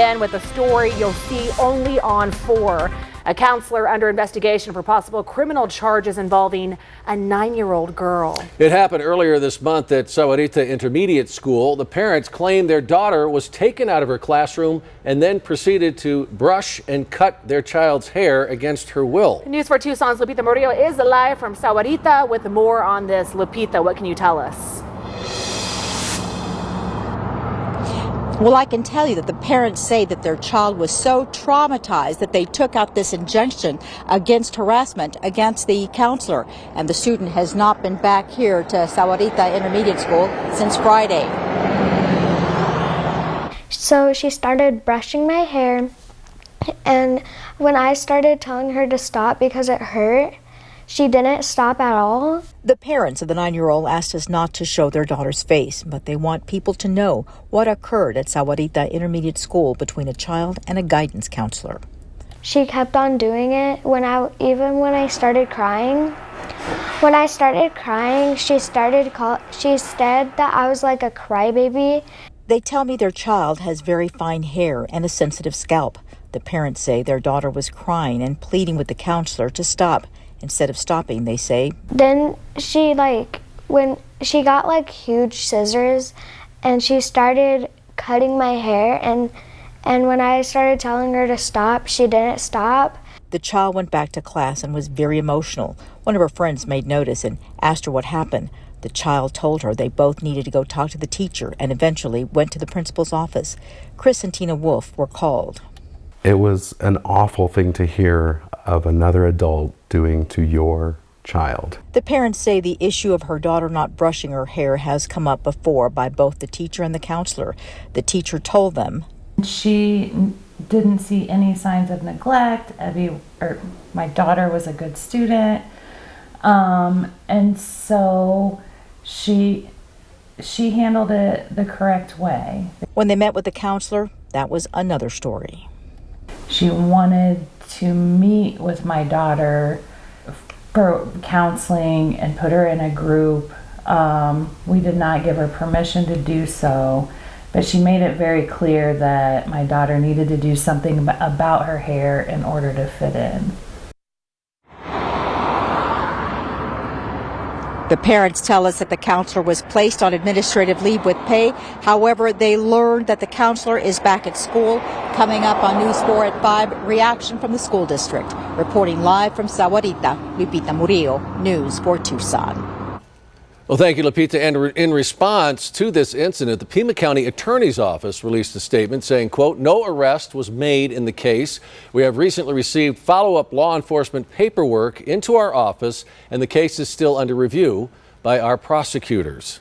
And with a story you'll see only on 4. A counselor under investigation for possible criminal charges involving a 9-year-old girl. It happened earlier this month at Sahuarita Intermediate School. The parents claim their daughter was taken out of her classroom and then proceeded to brush and cut their child's hair against her will. News 4 Tucson's Lupita Murillo is live from Sahuarita with more on this. Lupita, what can you tell us? Well, I can tell you that the parents say that their child was so traumatized that they took out this injunction against harassment against the counselor. And the student has not been back here to Sahuarita Intermediate School since Friday. So she started brushing my hair, and when I started telling her to stop because it hurt, she didn't stop at all. The parents of the 9-year-old asked us not to show their daughter's face, but they want people to know what occurred at Sahuarita Intermediate School between a child and a guidance counselor. She kept on doing it even when I started crying. When I started crying, she said that I was like a crybaby. They tell me their child has very fine hair and a sensitive scalp. The parents say their daughter was crying and pleading with the counselor to stop. Instead of stopping, they say. Then when she got huge scissors and she started cutting my hair, and when I started telling her to stop, she didn't stop. The child went back to class and was very emotional. One of her friends made notice and asked her what happened. The child told her they both needed to go talk to the teacher and eventually went to the principal's office. Chris and Tina Wolf were called. It was an awful thing to hear of another adult doing to your child. The parents say the issue of her daughter not brushing her hair has come up before by both the teacher and the counselor. The teacher told them she didn't see any signs of neglect. My daughter was a good student, and so she handled it the correct way. When they met with the counselor, that was another story. She wanted to meet with my daughter for counseling and put her in a group. We did not give her permission to do so, but she made it very clear that my daughter needed to do something about her hair in order to fit in. The parents tell us that the counselor was placed on administrative leave with pay. However, they learned that the counselor is back at school. Coming up on News 4 at 5, reaction from the school district. Reporting live from Sahuarita, Lupita Murillo, News 4 Tucson. Well, thank you, Lupita. And in response to this incident, the Pima County Attorney's Office released a statement saying, quote, no arrest was made in the case. We have recently received follow-up law enforcement paperwork into our office, and the case is still under review by our prosecutors.